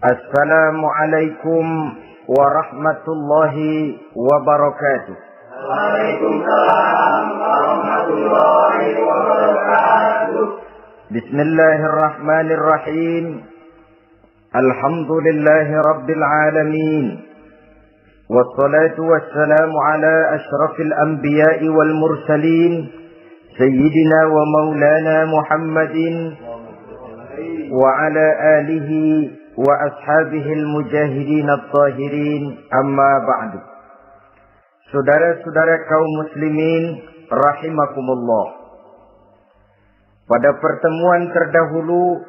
Assalamualaikum warahmatullahi wabarakatuh. Waalaikumsalam warahmatullahi wabarakatuh. Bismillahirrahmanirrahim. Alhamdulillahi rabbil alamin. Wassalatu wassalamu ala ashrafil anbiya'i wal mursalin, sayyidina wa maulana Muhammadin wa ala alihi wa ashabihil mujahidin at-tahirin, amma ba'du. Saudara-saudara kaum muslimin rahimakumullah. Pada pertemuan terdahulu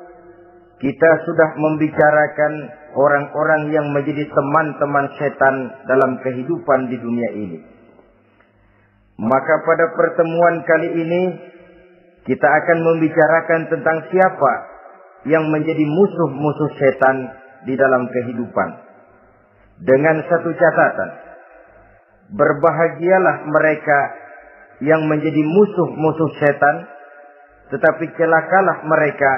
kita sudah membicarakan orang-orang yang menjadi teman-teman setan dalam kehidupan di dunia ini. Maka pada pertemuan kali ini kita akan membicarakan tentang siapa yang menjadi musuh-musuh setan di dalam kehidupan. Dengan satu catatan, berbahagialah mereka yang menjadi musuh-musuh setan, tetapi celakalah mereka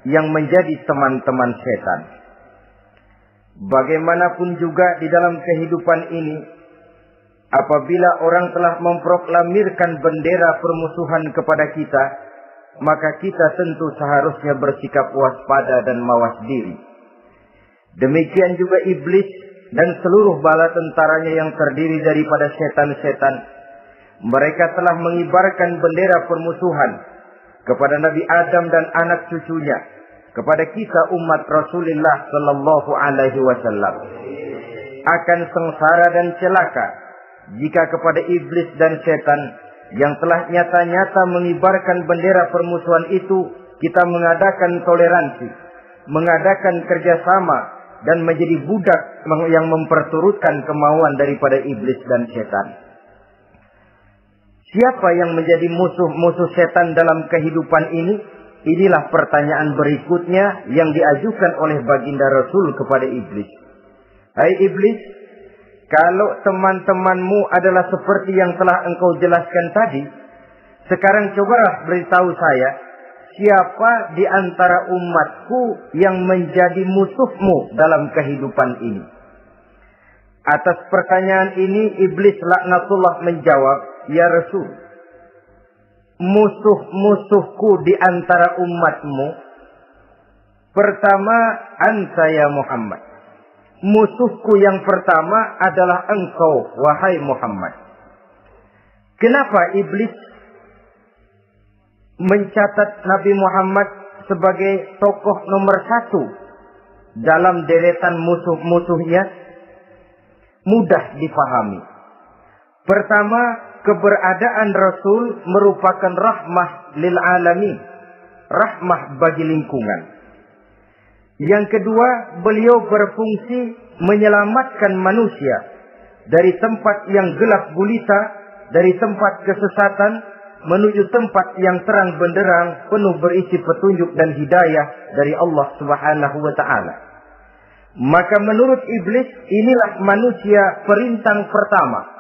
yang menjadi teman-teman setan. Bagaimanapun juga di dalam kehidupan ini, apabila orang telah memproklamirkan bendera permusuhan kepada kita, maka kita tentu seharusnya bersikap waspada dan mawas diri. Demikian juga iblis dan seluruh bala tentaranya yang terdiri daripada setan-setan. Mereka telah mengibarkan bendera permusuhan kepada Nabi Adam dan anak cucunya, kepada kita umat Rasulullah sallallahu alaihi wasallam. Akan sengsara dan celaka jika kepada iblis dan setan yang telah nyata-nyata mengibarkan bendera permusuhan itu kita mengadakan toleransi, mengadakan kerjasama, dan menjadi budak yang memperturutkan kemauan daripada iblis dan setan. Siapa yang menjadi musuh-musuh setan dalam kehidupan ini? Inilah pertanyaan berikutnya yang diajukan oleh baginda Rasul kepada iblis. Hai iblis, kalau teman-temanmu adalah seperti yang telah engkau jelaskan tadi, sekarang cobalah beritahu saya, siapa di antara umatku yang menjadi musuhmu dalam kehidupan ini? Atas pertanyaan ini, iblis laknatullah menjawab, ya Rasul, musuh-musuhku di antara umatmu, pertama, anta ya Muhammad. Musuhku yang pertama adalah engkau, wahai Muhammad. Kenapa iblis mencatat Nabi Muhammad sebagai tokoh nomor 1 dalam deretan musuh-musuhnya? Mudah dipahami. Pertama, keberadaan Rasul merupakan rahmah lil alamin, rahmah bagi lingkungan. Yang kedua, beliau berfungsi menyelamatkan manusia dari tempat yang gelap gulita, dari tempat kesesatan menuju tempat yang terang benderang, penuh berisi petunjuk dan hidayah dari Allah Subhanahu wa taala. Maka menurut iblis, inilah manusia perintang pertama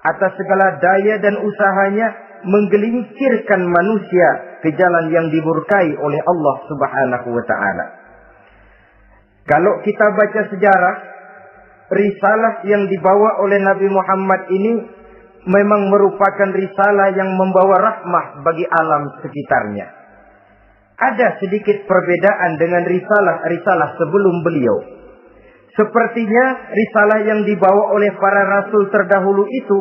atas segala daya dan usahanya menggelincirkan manusia ke jalan yang dimurkai oleh Allah Subhanahu wa taala. Kalau kita baca sejarah, risalah yang dibawa oleh Nabi Muhammad ini memang merupakan risalah yang membawa rahmah bagi alam sekitarnya. Ada sedikit perbedaan dengan risalah-risalah sebelum beliau. Sepertinya risalah yang dibawa oleh para rasul terdahulu itu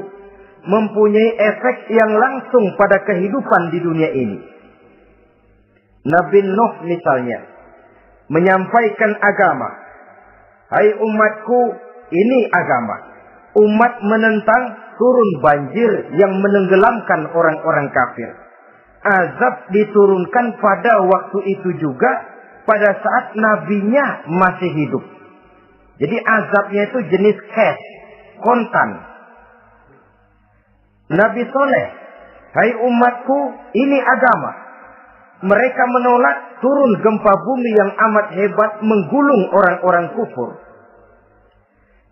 mempunyai efek yang langsung pada kehidupan di dunia ini. Nabi Nuh misalnya menyampaikan agama. Hai umatku, ini agama. Umat menentang, turun banjir yang menenggelamkan orang-orang kafir. Azab diturunkan pada waktu itu juga pada saat nabinya masih hidup. Jadi azabnya itu jenis cash, kontan. Nabi Soleh, hai umatku, ini agama. Mereka menolak, turun gempa bumi yang amat hebat menggulung orang-orang kufur.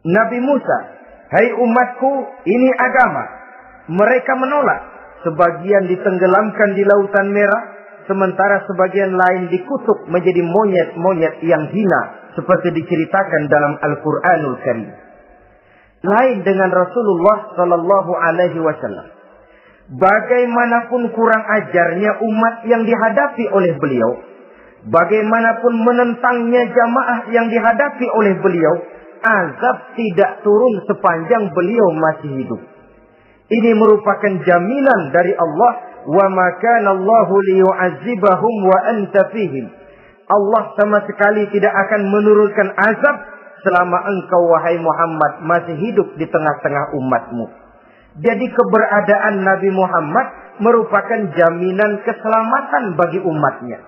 Nabi Musa, hai umatku, ini agama. Mereka menolak. Sebagian ditenggelamkan di Lautan Merah, sementara sebagian lain dikutuk menjadi monyet-monyet yang hina seperti diceritakan dalam Al-Qur'anul Karim. Lain dengan Rasulullah sallallahu alaihi wasallam. Bagaimanapun kurang ajarnya umat yang dihadapi oleh beliau, bagaimanapun menentangnya jamaah yang dihadapi oleh beliau, azab tidak turun sepanjang beliau masih hidup. Ini merupakan jaminan dari Allah, wa ma kana Allahu liyu'adzibahum wa anta fihim. Allah sama sekali tidak akan menurunkan azab selama engkau wahai Muhammad masih hidup di tengah-tengah umatmu. Jadi keberadaan Nabi Muhammad merupakan jaminan keselamatan bagi umatnya.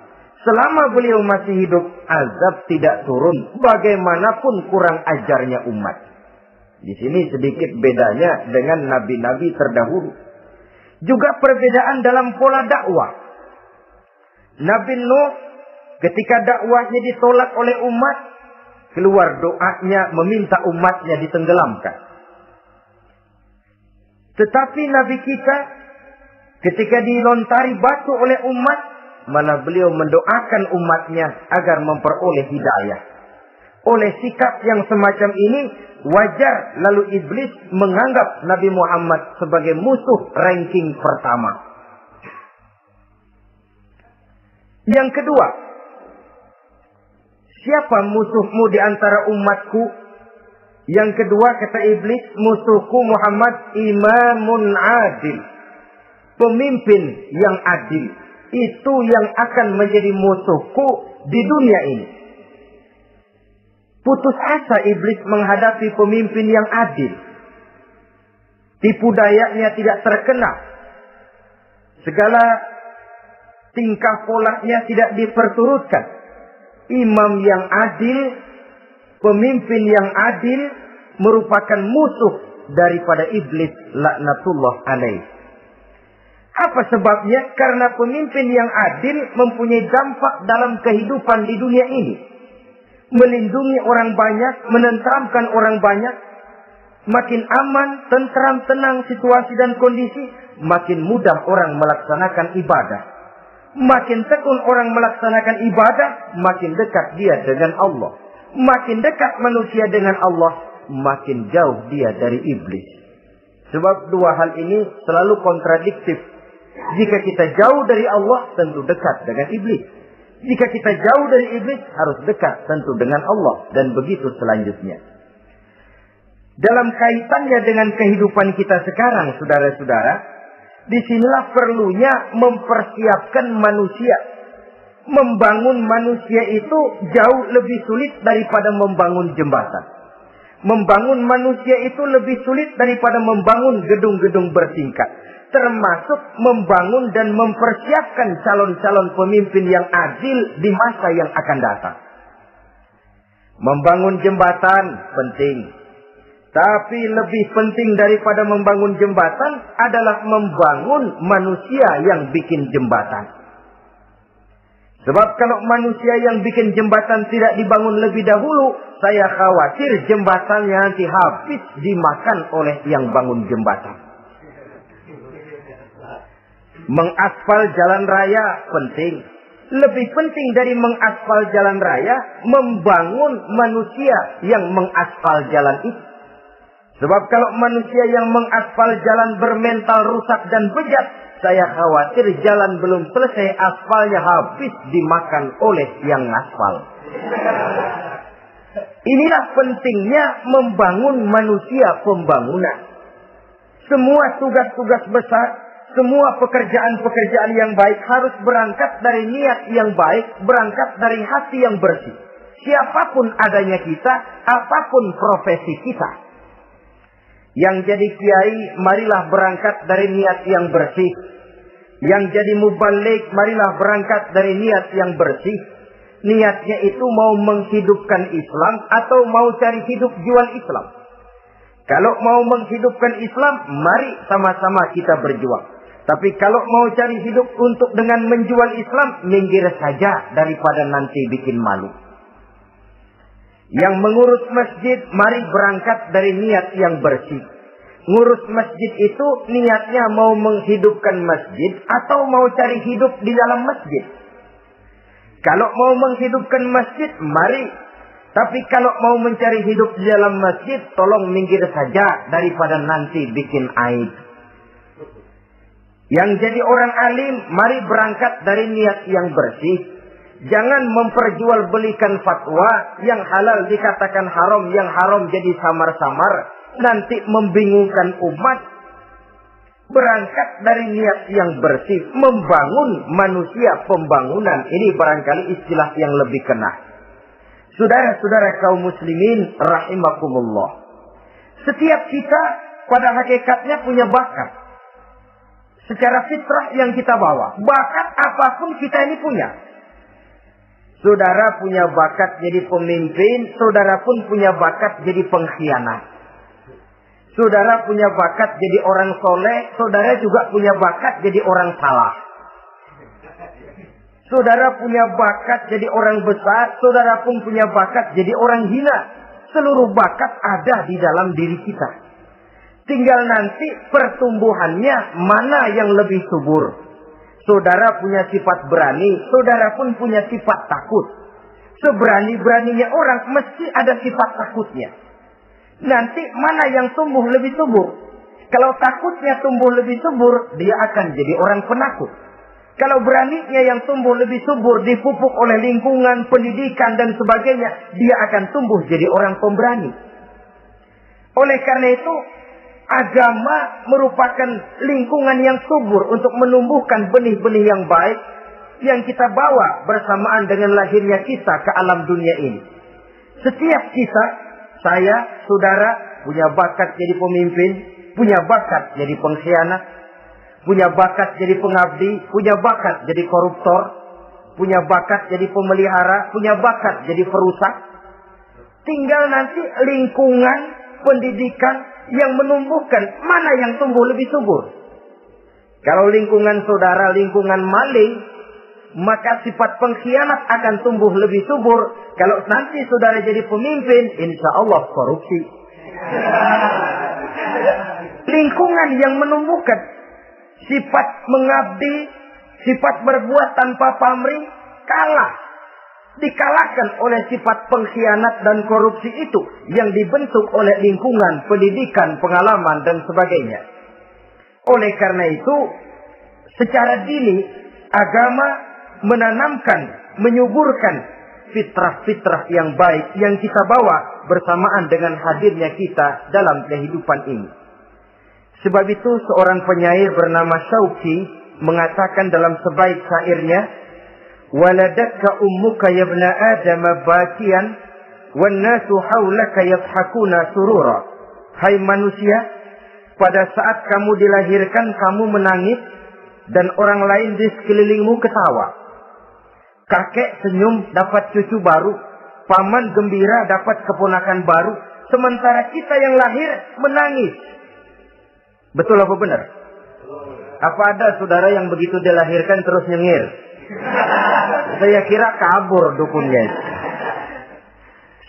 Selama beliau masih hidup, azab tidak turun bagaimanapun kurang ajarnya umat. Di sini sedikit bedanya dengan nabi-nabi terdahulu. Juga perbedaan dalam pola dakwah. Nabi Nuh ketika dakwahnya ditolak oleh umat, keluar doanya meminta umatnya ditenggelamkan. Tetapi Nabi kita ketika dilontari batu oleh umat, malah beliau mendoakan umatnya agar memperoleh hidayah. Oleh sikap yang semacam ini, wajar lalu iblis menganggap Nabi Muhammad sebagai musuh ranking pertama. Yang kedua, siapa musuhmu di antara umatku? Yang kedua kata iblis, musuhku Muhammad imamun adil. Pemimpin yang adil. Itu yang akan menjadi musuhku di dunia ini. Putus asa iblis menghadapi pemimpin yang adil. Tipu dayanya tidak terkena. Segala tingkah polanya tidak diperturutkan. Imam yang adil, pemimpin yang adil merupakan musuh daripada iblis laknatullah alaih. Apa sebabnya? Karena pemimpin yang adil mempunyai dampak dalam kehidupan di dunia ini. Melindungi orang banyak, menenteramkan orang banyak. Makin aman, tentram, tenang situasi dan kondisi, makin mudah orang melaksanakan ibadah. Makin tekun orang melaksanakan ibadah, makin dekat dia dengan Allah. Makin dekat manusia dengan Allah, makin jauh dia dari iblis. Sebab dua hal ini selalu kontradiktif. Jika kita jauh dari Allah, tentu dekat dengan iblis. Jika kita jauh dari iblis, harus dekat tentu dengan Allah. Dan begitu selanjutnya. Dalam kaitannya dengan kehidupan kita sekarang, saudara-saudara, disinilah perlunya mempersiapkan manusia. Membangun manusia itu jauh lebih sulit daripada membangun jembatan. Membangun manusia itu lebih sulit daripada membangun gedung-gedung bertingkat. Termasuk membangun dan mempersiapkan calon-calon pemimpin yang adil di masa yang akan datang. Membangun jembatan penting. Tapi lebih penting daripada membangun jembatan adalah membangun manusia yang bikin jembatan. Sebab kalau manusia yang bikin jembatan tidak dibangun lebih dahulu, saya khawatir jembatannya nanti habis dimakan oleh yang bangun jembatan. Mengaspal jalan raya penting. Lebih penting dari mengaspal jalan raya, membangun manusia yang mengaspal jalan itu. Sebab kalau manusia yang mengaspal jalan bermental rusak dan bejat, saya khawatir jalan belum selesai, aspalnya habis dimakan oleh yang ngaspal. Inilah pentingnya membangun manusia pembangunan. Semua tugas-tugas besar, semua pekerjaan-pekerjaan yang baik harus berangkat dari niat yang baik, berangkat dari hati yang bersih. Siapapun adanya kita, apapun profesi kita. Yang jadi kiai, marilah berangkat dari niat yang bersih. Yang jadi mubalik, marilah berangkat dari niat yang bersih. Niatnya itu mau menghidupkan Islam atau mau cari hidup jual Islam. Kalau mau menghidupkan Islam, mari sama-sama kita berjuang. Tapi kalau mau cari hidup untuk dengan menjual Islam, minggir saja daripada nanti bikin malu. Yang mengurus masjid, mari berangkat dari niat yang bersih. Ngurus masjid itu niatnya mau menghidupkan masjid atau mau cari hidup di dalam masjid. Kalau mau menghidupkan masjid, mari. Tapi kalau mau mencari hidup di dalam masjid, tolong minggir saja daripada nanti bikin aib. Yang jadi orang alim, mari berangkat dari niat yang bersih. Jangan memperjualbelikan fatwa, yang halal dikatakan haram, yang haram jadi samar-samar, nanti membingungkan umat. Berangkat dari niat yang bersih, membangun manusia, pembangunan. Ini barangkali istilah yang lebih kena. Saudara-saudara kaum muslimin rahimakumullah. Setiap kita pada hakikatnya punya bakat. Secara fitrah yang kita bawa. Bakat apapun kita ini punya. Saudara punya bakat jadi pemimpin, saudara pun punya bakat jadi pengkhianat. Saudara punya bakat jadi orang soleh, saudara juga punya bakat jadi orang salah. Saudara punya bakat jadi orang besar, saudara pun punya bakat jadi orang hina. Seluruh bakat ada di dalam diri kita. Tinggal nanti pertumbuhannya mana yang lebih subur. Saudara punya sifat berani, saudara pun punya sifat takut. Seberani-beraninya orang mesti ada sifat takutnya. Nanti mana yang tumbuh lebih subur? Kalau takutnya tumbuh lebih subur, dia akan jadi orang penakut. Kalau beraninya yang tumbuh lebih subur, dipupuk oleh lingkungan, pendidikan dan sebagainya, dia akan tumbuh jadi orang pemberani. Oleh karena itu, agama merupakan lingkungan yang subur untuk menumbuhkan benih-benih yang baik yang kita bawa bersamaan dengan lahirnya kita ke alam dunia ini. Setiap kita, saya, saudara, punya bakat jadi pemimpin, punya bakat jadi pengkhianat, punya bakat jadi pengabdi, punya bakat jadi koruptor, punya bakat jadi pemelihara, punya bakat jadi perusak. Tinggal nanti lingkungan, pendidikan yang menumbuhkan mana yang tumbuh lebih subur. Kalau lingkungan saudara, lingkungan maling, maka sifat pengkhianat akan tumbuh lebih subur. Kalau nanti saudara jadi pemimpin, insya Allah korupsi. Lingkungan yang menumbuhkan sifat mengabdi, sifat berbuat tanpa pamrih, kalah. Dikalahkan oleh sifat pengkhianat dan korupsi itu yang dibentuk oleh lingkungan, pendidikan, pengalaman dan sebagainya. Oleh karena itu, secara dini agama menanamkan, menyuburkan fitrah-fitrah yang baik yang kita bawa bersamaan dengan hadirnya kita dalam kehidupan ini. Sebab itu seorang penyair bernama Syauqi mengatakan dalam sebaik syairnya, waladatka ummuka ya ibna Adam bakian wan nasu haulaka yadhakuna surura. Hai manusia, pada saat kamu dilahirkan kamu menangis dan orang lain di sekelilingmu ketawa. Kakek senyum dapat cucu baru, paman gembira dapat keponakan baru, sementara kita yang lahir menangis. Betul apa benar? Apa ada saudara yang begitu dilahirkan terus nyengir? Saya kira kabur dukunnya.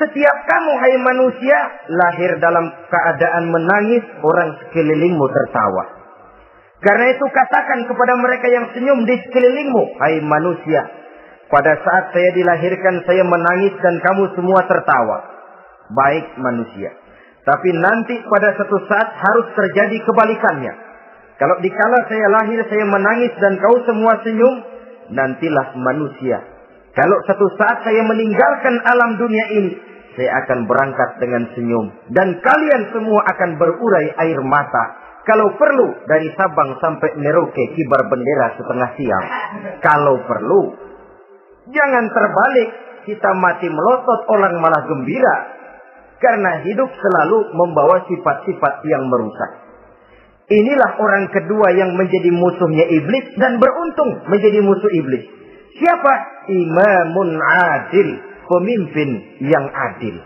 Setiap kamu hai manusia lahir dalam keadaan menangis, orang sekelilingmu tertawa. Karena itu katakan kepada mereka yang senyum di sekelilingmu, hai manusia, pada saat saya dilahirkan saya menangis dan kamu semua tertawa. Baik manusia. Tapi nanti pada satu saat harus terjadi kebalikannya. Kalau dikala saya lahir saya menangis dan kau semua senyum, nantilah manusia. Kalau satu saat saya meninggalkan alam dunia ini, saya akan berangkat dengan senyum. Dan kalian semua akan berurai air mata. Kalau perlu dari Sabang sampai Merauke kibar bendera setengah siang. Kalau perlu. Jangan terbalik. Kita mati melotot orang malah gembira. Karena hidup selalu membawa sifat-sifat yang merusak. Inilah orang kedua yang menjadi musuhnya iblis dan beruntung menjadi musuh iblis. Siapa? Imamun adil, pemimpin yang adil.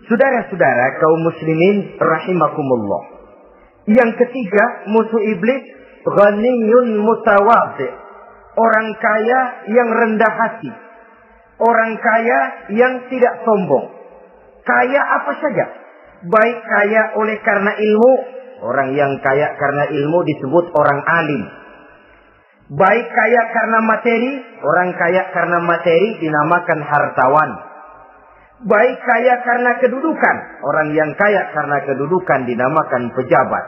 Saudara-saudara kaum muslimin rahimakumullah. Yang ketiga, musuh iblis ghaniyun mutawadhi. Orang kaya yang rendah hati. Orang kaya yang tidak sombong. Kaya apa saja. baik kaya oleh karena ilmu, orang yang kaya karena ilmu disebut orang alim. Baik kaya karena materi, orang kaya karena materi dinamakan hartawan. Baik kaya karena kedudukan, orang yang kaya karena kedudukan dinamakan pejabat.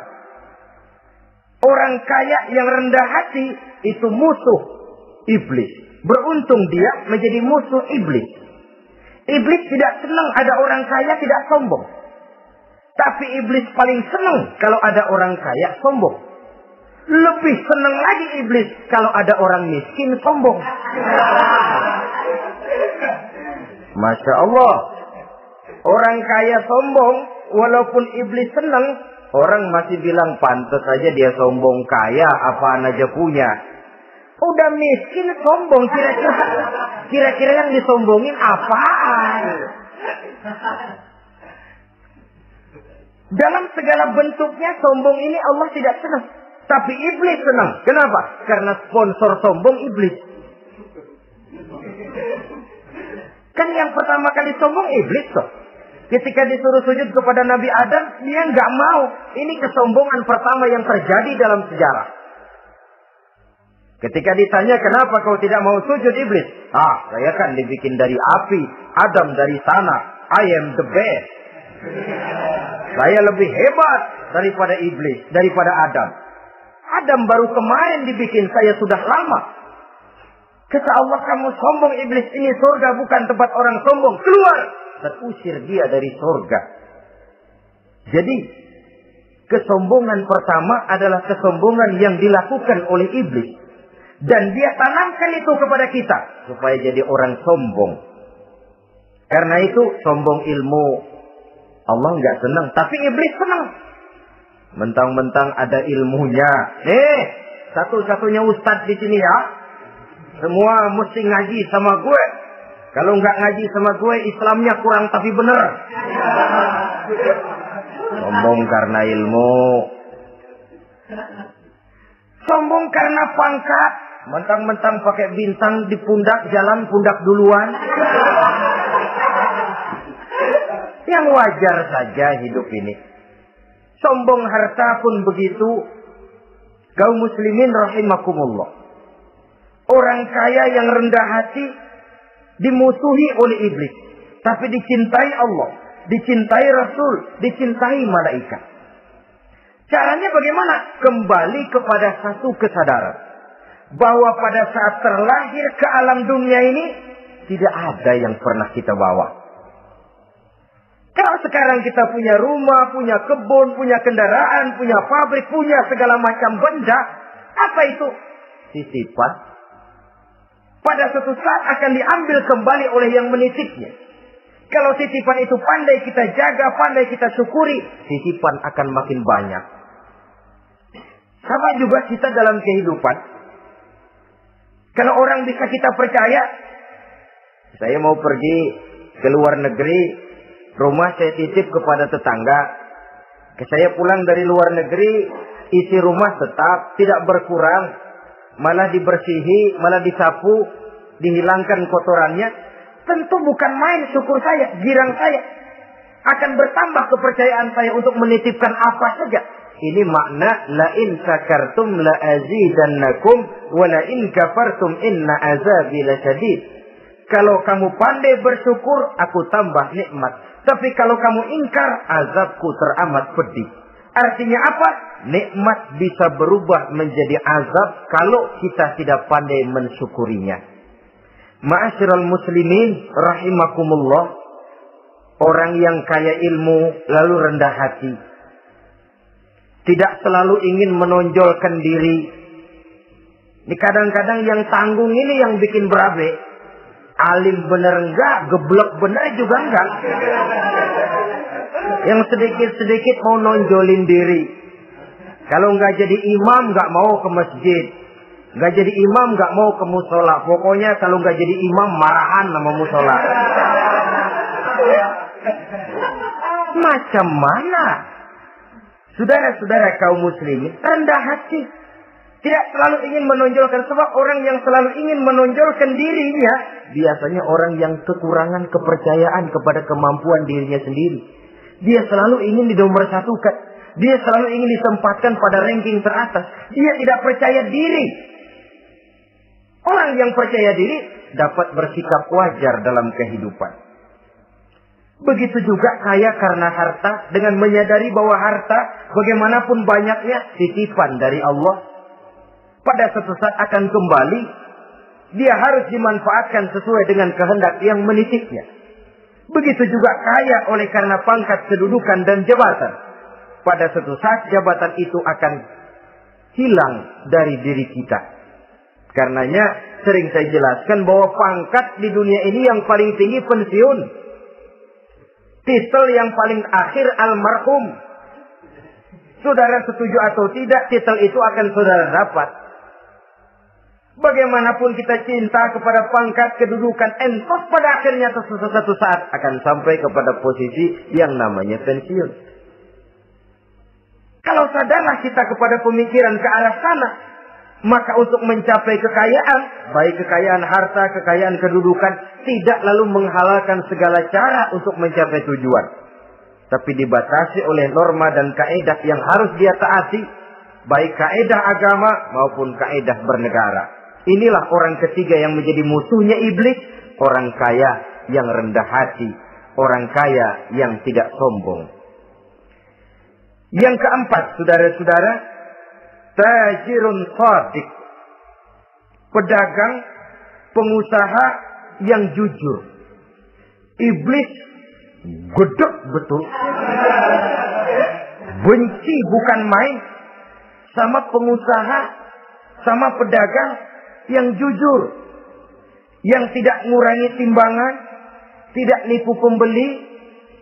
Orang kaya yang rendah hati itu musuh iblis. Beruntung dia menjadi musuh iblis. Iblis tidak senang ada orang kaya tidak sombong. Tapi iblis paling senang kalau ada orang kaya sombong. Lebih senang lagi iblis kalau ada orang miskin sombong. Masya Allah. Orang kaya sombong, walaupun iblis senang, orang masih bilang pantas saja dia sombong, kaya apaan aja punya. Udah miskin sombong, kira-kira yang disombongin apaan? Dalam segala bentuknya sombong ini Allah tidak senang. Tapi iblis senang. Kenapa? Karena sponsor sombong iblis. Kan yang pertama kali sombong iblis toh. Ketika disuruh sujud kepada Nabi Adam, dia nggak mau. Ini kesombongan pertama yang terjadi dalam sejarah. Ketika ditanya kenapa kau tidak mau sujud iblis? Saya kan dibikin dari api, Adam dari tanah. I am the best. Saya lebih hebat daripada iblis, daripada Adam. Adam baru kemarin dibikin, saya sudah lama. Kata Allah, kamu sombong iblis, ini surga bukan tempat orang sombong. Keluar! Dan usir dia dari surga. Jadi, kesombongan pertama adalah kesombongan yang dilakukan oleh iblis. Dan dia tanamkan itu kepada kita. Supaya jadi orang sombong. Karena itu, sombong ilmu. Allah nggak senang, tapi iblis senang. Mentang-mentang ada ilmunya. Satu-satunya ustadz di sini ya. Semua mesti ngaji sama gue. Kalau nggak ngaji sama gue, Islamnya kurang tapi bener. Sombong karena ilmu. Sombong karena pangkat. Mentang-mentang pakai bintang di pundak, jalan pundak duluan. Yang wajar saja hidup ini. Sombong harta pun begitu. Kaum muslimin rahimakumullah. Orang kaya yang rendah hati dimusuhi oleh iblis. Tapi dicintai Allah. Dicintai Rasul. Dicintai malaikat. Caranya bagaimana? Kembali kepada satu kesadaran. Bahwa pada saat terlahir ke alam dunia ini. Tidak ada yang pernah kita bawa. Kalau sekarang kita punya rumah, punya kebun, punya kendaraan, punya pabrik, punya segala macam benda. Apa itu? Titipan. Pada suatu saat akan diambil kembali oleh yang menitipnya. Kalau titipan itu pandai kita jaga, pandai kita syukuri, titipan akan makin banyak. Sama juga kita dalam kehidupan. Kalau orang bisa kita percaya, saya mau pergi ke luar negeri, rumah saya titip kepada tetangga. Saya pulang dari luar negeri, isi rumah tetap tidak berkurang, malah dibersihi, malah disapu, dihilangkan kotorannya. Tentu bukan main syukur saya, girang saya. Akan bertambah kepercayaan saya untuk menitipkan apa saja. Ini makna la in syakartum la azidannakum wa la in kafartum inna azabi lasyadid. Kalau kamu pandai bersyukur, aku tambah nikmat. Tapi kalau kamu ingkar, azabku teramat pedih. Artinya apa? Nikmat bisa berubah menjadi azab kalau kita tidak pandai mensyukurinya. Ma'asyiral muslimin rahimakumullah. Orang yang kaya ilmu lalu rendah hati. Tidak selalu ingin menonjolkan diri. Ini kadang-kadang yang tanggung ini yang bikin berabe. Alim bener enggak, geblek bener juga enggak. Yang sedikit-sedikit mau nonjolin diri. Kalau enggak jadi imam enggak mau ke masjid. Enggak jadi imam enggak mau ke musola. Pokoknya kalau enggak jadi imam marahan sama musola. Macam mana? Saudara-saudara kaum muslimin rendah hati. Tidak selalu ingin menonjolkan. Sebab orang yang selalu ingin menonjolkan dirinya, biasanya orang yang kekurangan kepercayaan kepada kemampuan dirinya sendiri. Dia selalu ingin dinomorsatukan. Dia selalu ingin ditempatkan pada ranking teratas. Dia tidak percaya diri. Orang yang percaya diri dapat bersikap wajar dalam kehidupan. Begitu juga kaya karena harta, dengan menyadari bahwa harta bagaimanapun banyaknya titipan dari Allah. Pada suatu saat akan kembali, dia harus dimanfaatkan sesuai dengan kehendak yang menitipnya. Begitu juga kaya oleh karena pangkat, kedudukan dan jabatan. Pada suatu saat jabatan itu akan hilang dari diri kita. Karenanya sering saya jelaskan bahwa pangkat di dunia ini yang paling tinggi pensiun. Titel yang paling akhir almarhum. Saudara setuju atau tidak, titel itu akan saudara dapat. Bagaimanapun kita cinta kepada pangkat, kedudukan, entos pada akhirnya suatu saat akan sampai kepada posisi yang namanya pensiun. Kalau sadarlah kita kepada pemikiran ke arah sana, maka untuk mencapai kekayaan, baik kekayaan harta, kekayaan kedudukan, tidak lalu menghalalkan segala cara untuk mencapai tujuan. Tapi dibatasi oleh norma dan kaedah yang harus dia taati, baik kaedah agama maupun kaedah bernegara. Inilah orang ketiga yang menjadi musuhnya iblis, orang kaya yang rendah hati, orang kaya yang tidak sombong. Yang keempat, saudara-saudara, tajirun shadiq, pedagang, pengusaha yang jujur. Iblis gedek betul, benci bukan main sama pengusaha, sama pedagang yang jujur, yang tidak ngurangi timbangan, tidak nipu pembeli,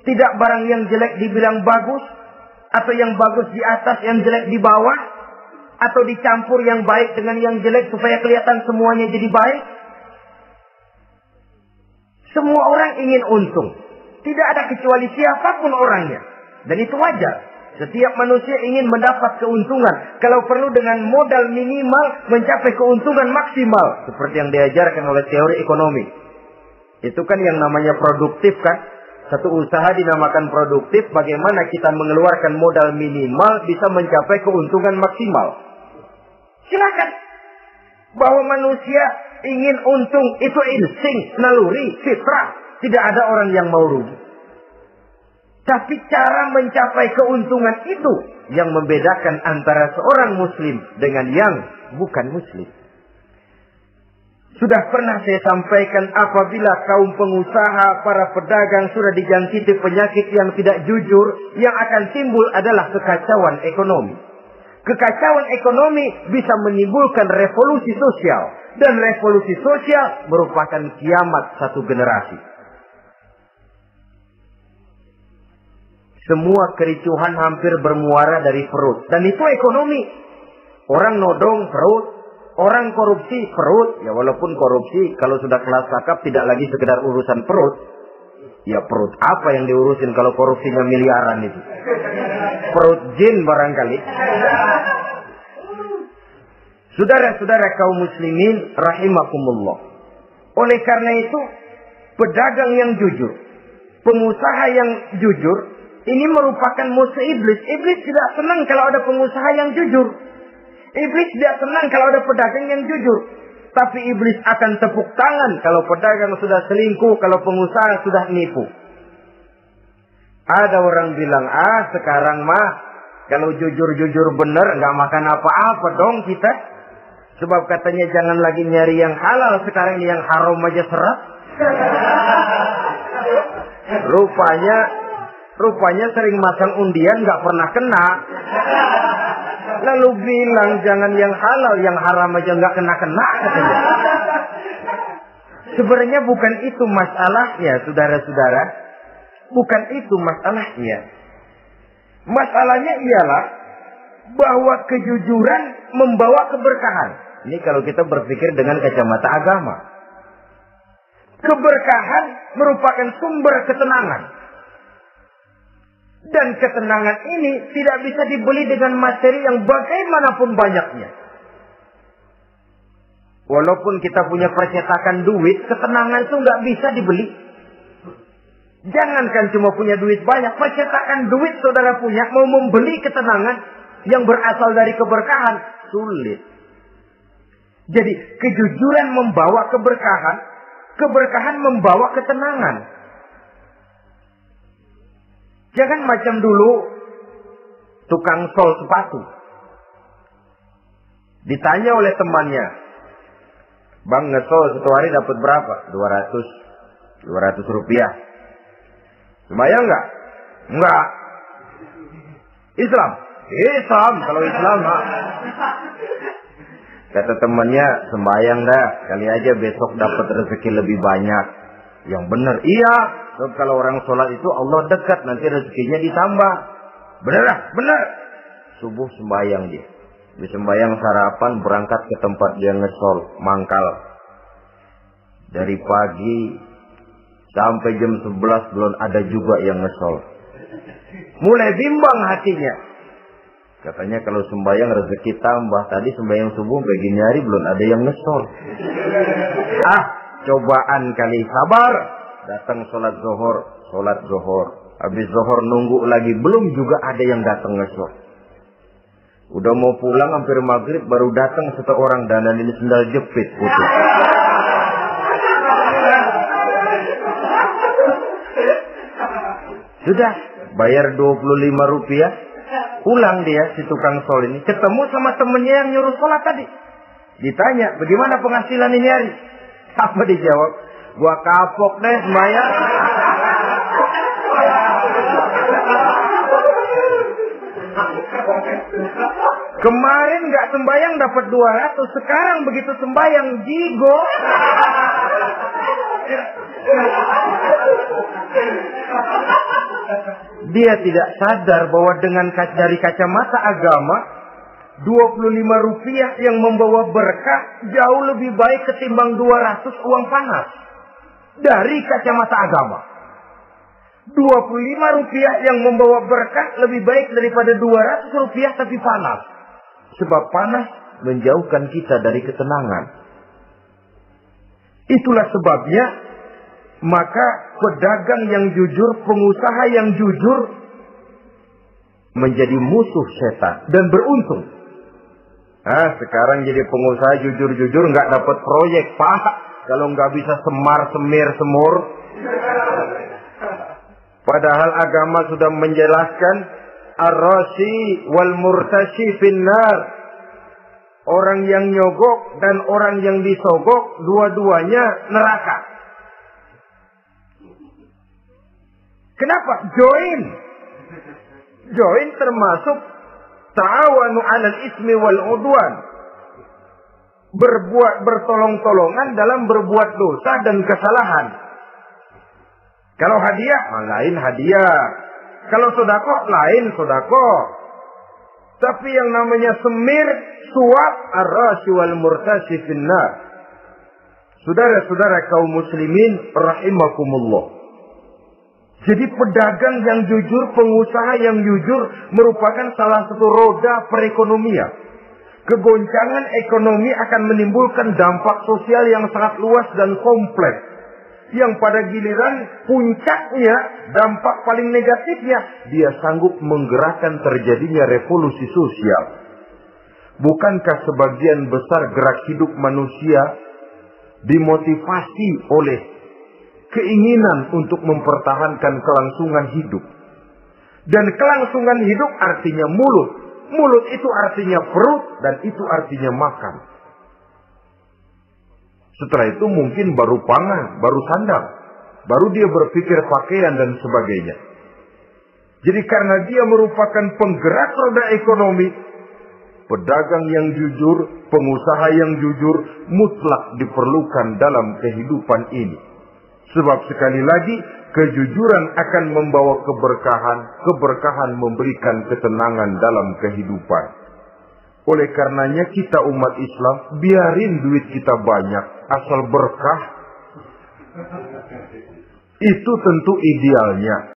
tidak barang yang jelek dibilang bagus, atau yang bagus di atas, yang jelek di bawah, atau dicampur yang baik dengan yang jelek supaya kelihatan semuanya jadi baik. Semua orang ingin untung. Tidak ada kecuali siapapun orangnya. Dan itu wajar. Setiap manusia ingin mendapat keuntungan. Kalau perlu dengan modal minimal mencapai keuntungan maksimal. Seperti yang diajarkan oleh teori ekonomi. Itu kan yang namanya produktif kan. Satu usaha dinamakan produktif. Bagaimana kita mengeluarkan modal minimal bisa mencapai keuntungan maksimal. Silakan. Bahwa manusia ingin untung itu insting, naluri, fitrah. Tidak ada orang yang mau rugi. Tapi cara mencapai keuntungan itu yang membedakan antara seorang muslim dengan yang bukan muslim. Sudah pernah saya sampaikan, apabila kaum pengusaha, para pedagang sudah dijangkiti penyakit yang tidak jujur, yang akan timbul adalah kekacauan ekonomi. Kekacauan ekonomi bisa menimbulkan revolusi sosial. Dan revolusi sosial merupakan kiamat satu generasi. Semua kericuhan hampir bermuara dari perut. Dan itu ekonomi. Orang nodong perut. Orang korupsi perut. Ya walaupun korupsi kalau sudah kelas kakap tidak lagi sekedar urusan perut. Ya perut apa yang diurusin kalau korupsinya miliaran itu. Perut jin barangkali. Saudara-saudara kaum muslimin rahimakumullah. Oleh karena itu, pedagang yang jujur, pengusaha yang jujur, ini merupakan musuh iblis. Iblis tidak senang kalau ada pengusaha yang jujur. Iblis tidak senang kalau ada pedagang yang jujur. Tapi iblis akan tepuk tangan kalau pedagang sudah selingkuh, kalau pengusaha sudah nipu. Ada orang bilang, sekarang mah kalau jujur-jujur benar nggak makan apa-apa dong kita. Sebab katanya jangan lagi nyari yang halal, sekarang ini yang haram aja seret. Rupanya sering masang undian nggak pernah kena. Lalu bilang jangan yang halal, yang haram aja nggak kena-kena katanya. Sebenarnya bukan itu masalahnya, saudara-saudara. Bukan itu masalahnya. Masalahnya ialah bahwa kejujuran membawa keberkahan. Ini kalau kita berpikir dengan kacamata agama. Keberkahan merupakan sumber ketenangan. Dan ketenangan ini tidak bisa dibeli dengan materi yang bagaimanapun banyaknya. Walaupun kita punya percetakan duit, ketenangan itu nggak bisa dibeli. Jangankan cuma punya duit banyak, percetakan duit saudara punya, mau membeli ketenangan yang berasal dari keberkahan, sulit. Jadi kejujuran membawa keberkahan, keberkahan membawa ketenangan. Jangan macam dulu tukang sol sepatu. Ditanya oleh temannya, "Bang, ngesol satu hari dapat berapa?" 200 rupiah. Sembayang enggak? Enggak. Islam? Islam, kalau Islam. Kata temannya, "Sembayang dah, kali aja besok dapat rezeki lebih banyak." Yang benar, iya. So, kalau orang sholat itu Allah dekat, nanti rezekinya ditambah. Benar lah, benar. Subuh sembayang dia. Di sembayang sarapan, berangkat ke tempat dia ngesol, mangkal. Dari pagi sampai jam 11 belum ada juga yang ngesol. Mulai bimbang hatinya. Katanya kalau sembahyang rezeki tambah. Tadi sembahyang subuh sampai gini hari belum ada yang ngesol. Cobaan kali, sabar. Datang sholat zuhur. Habis zuhur nunggu lagi, belum juga ada yang datang ngesol. Udah mau pulang hampir maghrib, baru datang seseorang dan ini sendal jepit putus. Sudah bayar 25 rupiah. Pulang dia si tukang sol ini, ketemu sama temennya yang nyuruh sholat tadi. Ditanya, "Bagaimana penghasilan ini hari?" Apa dijawab? "Gua kapok deh sembahyang." Kemarin nggak sembahyang dapat 200, sekarang begitu sembahyang jigo. Dia tidak sadar bahwa dengan dari kacamata agama, 25 rupiah yang membawa berkah jauh lebih baik ketimbang 200 uang panas. Dari kacamata agama, 25 rupiah yang membawa berkah lebih baik daripada 200 rupiah tapi panas. Sebab panas menjauhkan kita dari ketenangan. Itulah sebabnya, maka pedagang yang jujur, pengusaha yang jujur menjadi musuh setan dan beruntung. Sekarang jadi pengusaha jujur-jujur nggak dapat proyek, Pak. Kalau nggak bisa semir semur. Padahal agama sudah menjelaskan ar-rashi wal murtashi finnar. Orang yang nyogok dan orang yang disogok, dua-duanya neraka. Kenapa? Join termasuk ta'awanu 'alal ismi wal 'udwan. Bertolong-tolongan dalam berbuat dosa dan kesalahan. Kalau hadiah, lain hadiah. Kalau sedekah, lain sedekah. Tapi yang namanya semir, suap, ar-rashi wal murtashi finnar. Saudara-saudara kaum muslimin rahimakumullah. Jadi pedagang yang jujur, pengusaha yang jujur merupakan salah satu roda perekonomian. Kegoncangan ekonomi akan menimbulkan dampak sosial yang sangat luas dan kompleks. Yang pada giliran puncaknya, dampak paling negatifnya, dia sanggup menggerakkan terjadinya revolusi sosial. Bukankah sebagian besar gerak hidup manusia dimotivasi oleh keinginan untuk mempertahankan kelangsungan hidup? Dan kelangsungan hidup artinya mulut. Mulut itu artinya perut dan itu artinya makan. Setelah itu mungkin baru pangan, baru sandang. Baru dia berpikir pakaian dan sebagainya. Jadi karena dia merupakan penggerak roda ekonomi, pedagang yang jujur, pengusaha yang jujur mutlak diperlukan dalam kehidupan ini. Sebab sekali lagi, kejujuran akan membawa keberkahan, keberkahan memberikan ketenangan dalam kehidupan. Oleh karenanya kita umat Islam, biarin duit kita banyak, asal berkah. Itu tentu idealnya.